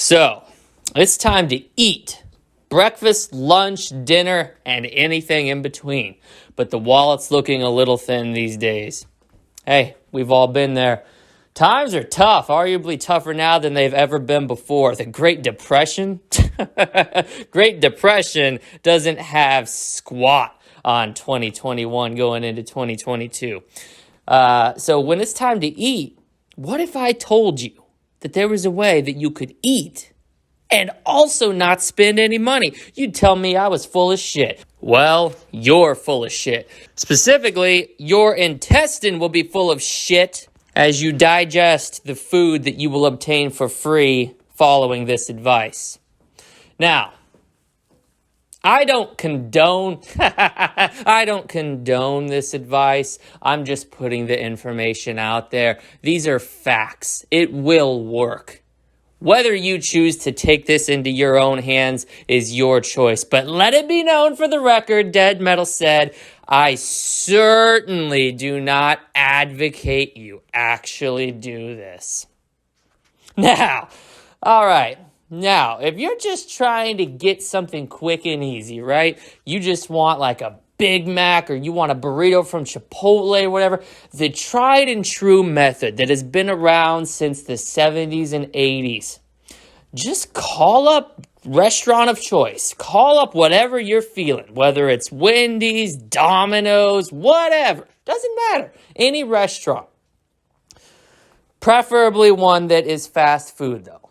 So, it's time to eat. Breakfast, lunch, dinner, and anything in between. But the wallet's looking a little thin these days. Hey, we've all been there. Times are tough, arguably tougher now than they've ever been before. The Great Depression? Great Depression doesn't have squat on 2021 going into 2022. So when it's time to eat, what if I told you that there was a way that you could eat and also not spend any money? You'd tell me I was full of shit. Well, you're full of shit. Specifically, your intestine will be full of shit as you digest the food that you will obtain for free following this advice. Now, I don't condone this advice. I'm just putting the information out there. These are facts. It will work. Whether you choose to take this into your own hands is your choice. But let it be known for the record, Dead Metal said, I certainly do not advocate you actually do this. Now, all right. Now, if you're just trying to get something quick and easy, right? You just want like a Big Mac or you want a burrito from Chipotle or whatever, the tried and true method that has been around since the 70s and 80s. Just call up restaurant of choice. Call up whatever you're feeling, whether it's Wendy's, Domino's, whatever. Doesn't matter. Any restaurant. Preferably one that is fast food, though.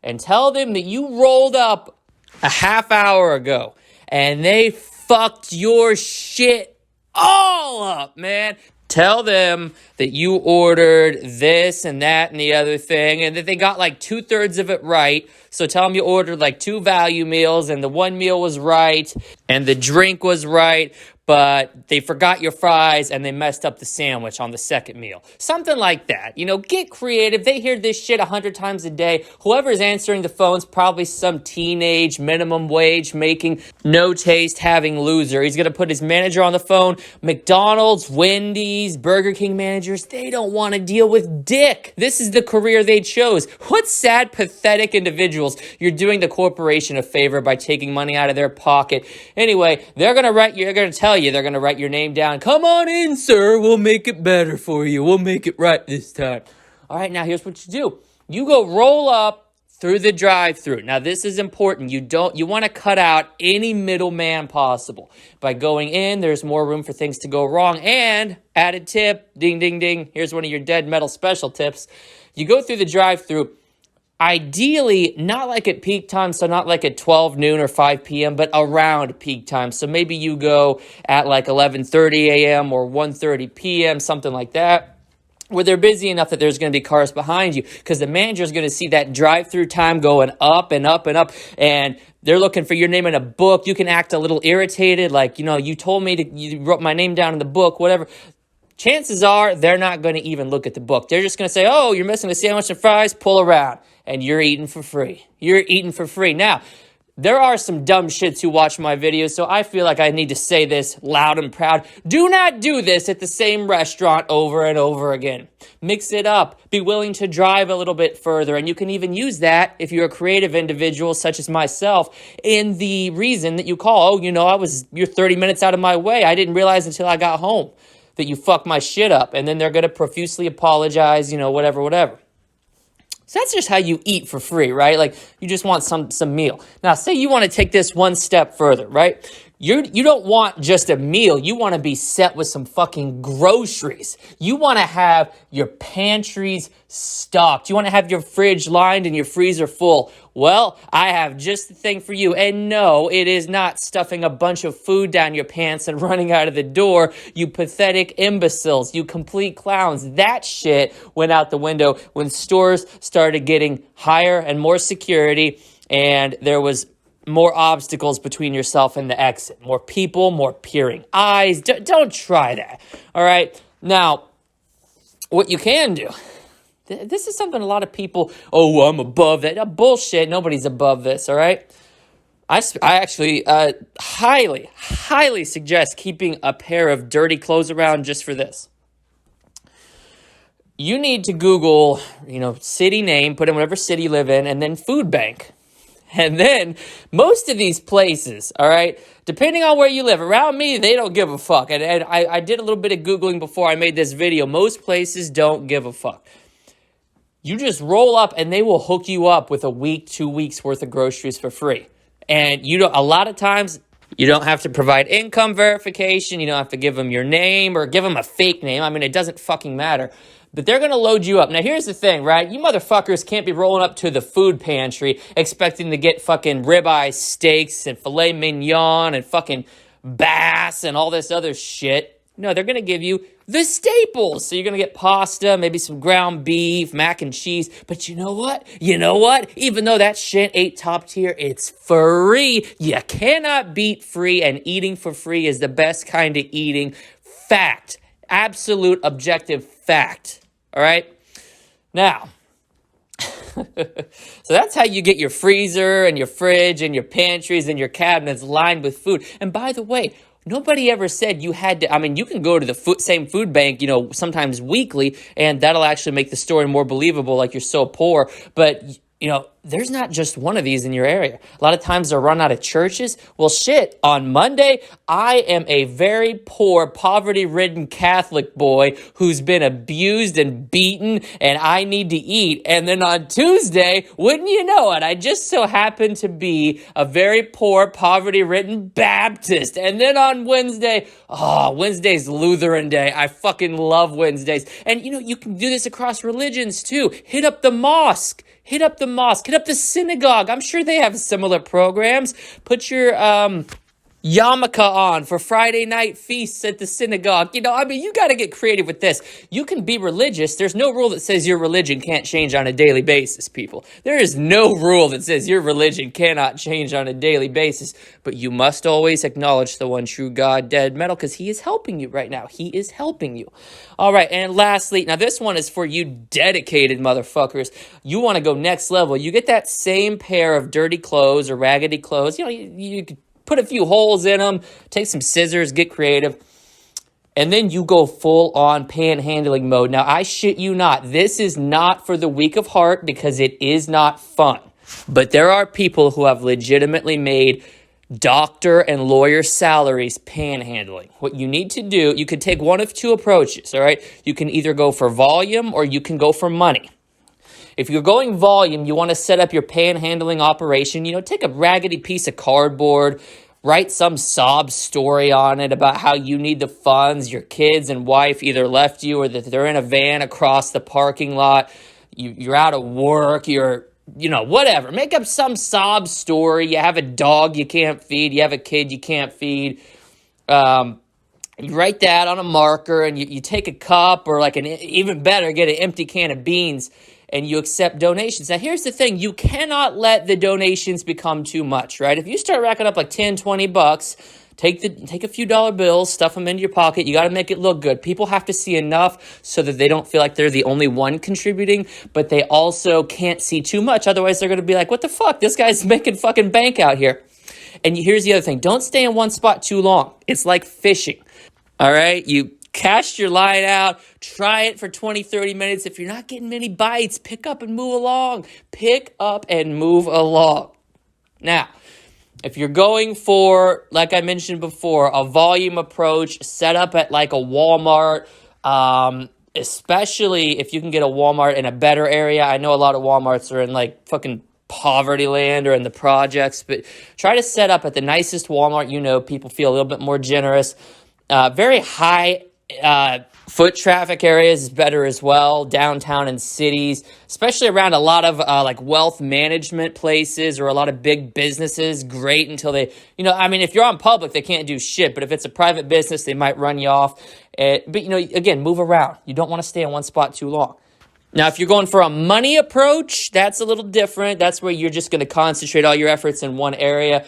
And tell them that you rolled up a half hour ago and they fucked your shit all up, man. Tell them that you ordered this and that and the other thing and that they got like 2/3 of it right. So tell them you ordered like 2 value meals and the one meal was right and the drink was right, but they forgot your fries and they messed up the sandwich on the second meal. Something like that. You know, get creative. They hear this shit 100 times a day. Whoever's answering the phone's probably some teenage minimum wage making, no taste having loser. He's going to put his manager on the phone. McDonald's, Wendy's, Burger King managers, they don't want to deal with dick. This is the career they chose. What sad, pathetic individuals. You're doing the corporation a favor by taking money out of their pocket. Anyway, they're going to tell you, they're going to write your name down. Come on in, sir. We'll make it better for you. We'll make it right this time. All right, now here's what you do. You go roll up through the drive-thru. Now, this is important. You want to cut out any middleman possible. By going in, there's more room for things to go wrong. And, added tip, ding, ding, ding. Here's one of your Dead Metal special tips. You go through the drive-thru. Ideally, not like at peak time, so not like at 12 noon or 5 p.m., but around peak time. So maybe you go at like 11:30 a.m. or 1:30 p.m., something like that, where they're busy enough that there's going to be cars behind you because the manager's going to see that drive-through time going up and up and up, and they're looking for your name in a book. You can act a little irritated, like, you know, you wrote my name down in the book, whatever. Chances are they're not going to even look at the book. They're just going to say, oh, you're missing a sandwich and fries, pull around. And you're eating for free. You're eating for free. Now, there are some dumb shits who watch my videos, so I feel like I need to say this loud and proud. Do not do this at the same restaurant over and over again. Mix it up. Be willing to drive a little bit further. And you can even use that if you're a creative individual such as myself in the reason that you call, oh, you know, you're 30 minutes out of my way. I didn't realize until I got home that you fucked my shit up. And then they're going to profusely apologize, you know, whatever. So that's just how you eat for free, right? Like, you just want some meal. Now, say you want to take this one step further, right? You don't want just a meal. You want to be set with some fucking groceries. You want to have your pantries stocked. You want to have your fridge lined and your freezer full. Well, I have just the thing for you. And no, it is not stuffing a bunch of food down your pants and running out of the door. You pathetic imbeciles. You complete clowns. That shit went out the window when stores started getting higher and more security, and there was more obstacles between yourself and the exit. More people, more peering eyes. Don't try that. All right? Now, what you can do, this is something a lot of people, oh, I'm above that. Bullshit. Nobody's above this, all right? I actually highly suggest keeping a pair of dirty clothes around just for this. you need to Google, city name, put in whatever city you live in, and then food bank. And then most of these places, all right, depending on where you live, around me, they don't give a fuck. And I did a little bit of Googling before I made this video. Most places don't give a fuck. You just roll up and they will hook you up with a week, 2 weeks worth of groceries for free. And a lot of times you don't have to provide income verification. You don't have to give them your name or give them a fake name. I mean, it doesn't fucking matter. But they're going to load you up. Now, here's the thing, right? You motherfuckers can't be rolling up to the food pantry expecting to get fucking ribeye steaks and filet mignon and fucking bass and all this other shit. No, they're going to give you the staples. So you're going to get pasta, maybe some ground beef, mac and cheese. But you know what? Even though that shit ain't top tier, it's free. You cannot beat free, and eating for free is the best kind of eating. Fact. Absolute objective fact. All right? Now, so that's how you get your freezer and your fridge and your pantries and your cabinets lined with food. And by the way, nobody ever said you had to, you can go to the same food bank, sometimes weekly, and that'll actually make the story more believable, like you're so poor. But, there's not just one of these in your area. A lot of times they're run out of churches. Well, shit, on Monday, I am a very poor, poverty-ridden Catholic boy who's been abused and beaten, and I need to eat. And then on Tuesday, wouldn't you know it, I just so happen to be a very poor, poverty-ridden Baptist. And then on Wednesday, Wednesday's Lutheran Day. I fucking love Wednesdays. And, you can do this across religions, too. Hit up the mosque. Hit up the synagogue. I'm sure they have similar programs. Put your yarmulke on for Friday night feasts at the synagogue. You got to get creative with this. You can be religious. There's no rule that says your religion can't change on a daily basis, people. There is no rule that says your religion cannot change on a daily basis. But you must always acknowledge the one true God, dead metal, because he is helping you right now. He is helping you. All right, and lastly, now this one is for you dedicated motherfuckers. You want to go next level. You get that same pair of dirty clothes or raggedy clothes. You could put a few holes in them, take some scissors, get creative, and then you go full on panhandling mode. Now, I shit you not, this is not for the weak of heart because it is not fun. But there are people who have legitimately made doctor and lawyer salaries panhandling. What you need to do, you could take one of two approaches, all right? You can either go for volume or you can go for money. If you're going volume, you want to set up your panhandling operation. Take a raggedy piece of cardboard, write some sob story on it about how you need the funds, your kids and wife either left you or that they're in a van across the parking lot, you're out of work, whatever. Make up some sob story. You have a dog you can't feed. You have a kid you can't feed. You write that on a marker and you take a cup or even better, get an empty can of beans and you accept donations. Now, here's the thing. You cannot let the donations become too much, right? If you start racking up like 10, 20 bucks, take a few dollar bills, stuff them into your pocket. You got to make it look good. People have to see enough so that they don't feel like they're the only one contributing, but they also can't see too much. Otherwise, they're going to be like, what the fuck? This guy's making fucking bank out here. And here's the other thing. Don't stay in one spot too long. It's like fishing. All right? You cast your line out, try it for 20, 30 minutes. If you're not getting many bites, pick up and move along. Pick up and move along. Now, if you're going for, like I mentioned before, a volume approach, set up at like a Walmart, especially if you can get a Walmart in a better area. I know a lot of Walmarts are in like fucking poverty land or in the projects, but try to set up at the nicest Walmart. People feel a little bit more generous. Very high foot traffic areas is better as well, downtown and cities, especially around a lot of like wealth management places or a lot of big businesses. Great until they, if you're on public, they can't do shit. But if it's a private business, they might run you off. But, again, move around. You don't want to stay in one spot too long. Now, if you're going for a money approach, that's a little different. That's where you're just going to concentrate all your efforts in one area.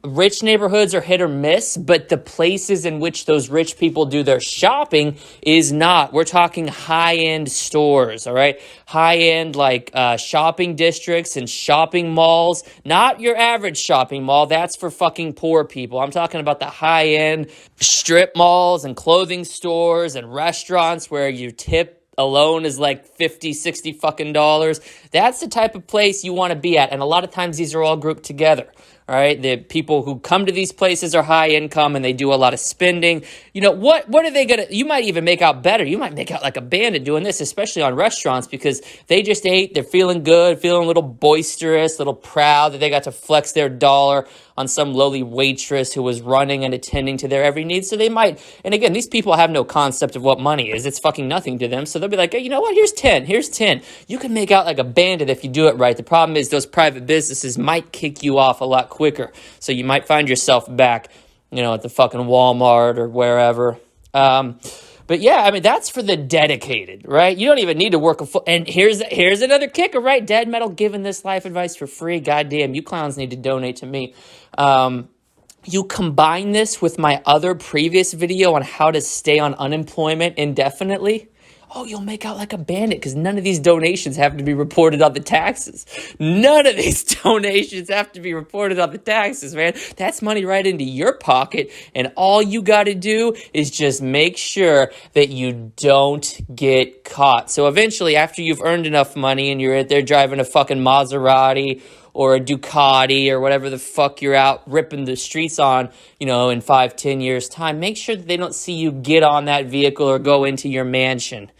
Rich neighborhoods are hit or miss, but the places in which those rich people do their shopping is not. We're talking high-end stores, all right? High-end, like, shopping districts and shopping malls. Not your average shopping mall. That's for fucking poor people. I'm talking about the high-end strip malls and clothing stores and restaurants where you tip alone is like 50, 60 fucking dollars. That's the type of place you want to be at. And a lot of times these are all grouped together. All right, the people who come to these places are high income and they do a lot of spending. You know, what are they gonna, you might even make out better. You might make out like a bandit doing this, especially on restaurants, because they just ate, they're feeling good, feeling a little boisterous, a little proud that they got to flex their dollar on some lowly waitress who was running and attending to their every need. So they might, and again, these people have no concept of what money is. It's fucking nothing to them. So they'll be like, hey, you know what, here's 10, here's 10. You can make out like a bandit if you do it right. The problem is those private businesses might kick you off a lot quicker. So you might find yourself back, you know, at the fucking Walmart or wherever. But yeah, I mean, that's for the dedicated, right? You don't even need to work a full, and here's another kicker, right? Dead Metal giving this life advice for free. Goddamn, you clowns need to donate to me. You combine this with my other previous video on how to stay on unemployment indefinitely. Oh, you'll make out like a bandit because none of these donations have to be reported on the taxes. None of these donations have to be reported on the taxes, man. That's money right into your pocket, and all you got to do is just make sure that you don't get caught. So eventually, after you've earned enough money and you're out there driving a fucking Maserati or a Ducati or whatever the fuck you're out ripping the streets on, you know, in 5-10 years time, make sure that they don't see you get on that vehicle or go into your mansion.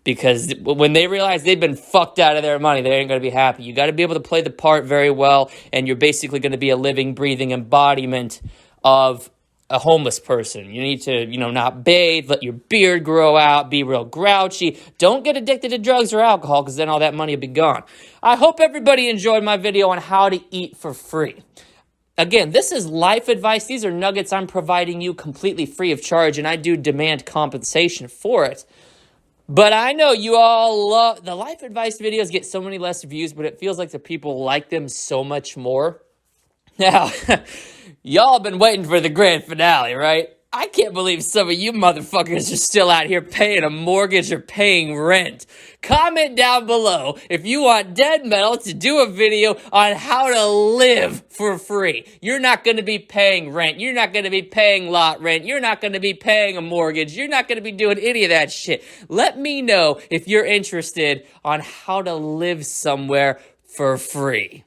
Because when they realize they've been fucked out of their money, they ain't going to be happy. You got to be able to play the part very well, and you're basically going to be a living, breathing embodiment of a homeless person. You need to, you know, not bathe, let your beard grow out, be real grouchy. Don't get addicted to drugs or alcohol, because then all that money will be gone. I hope everybody enjoyed my video on how to eat for free. Again, this is life advice. These are nuggets I'm providing you completely free of charge, and I do demand compensation for it. But I know you all love, the life advice videos get so many less views, but it feels like the people like them so much more. Now, y'all been waiting for the grand finale, right? I can't believe some of you motherfuckers are still out here paying a mortgage or paying rent. Comment down below if you want Dead Metal to do a video on how to live for free. You're not going to be paying rent. You're not going to be paying lot rent. You're not going to be paying a mortgage. You're not going to be doing any of that shit. Let me know if you're interested on how to live somewhere for free.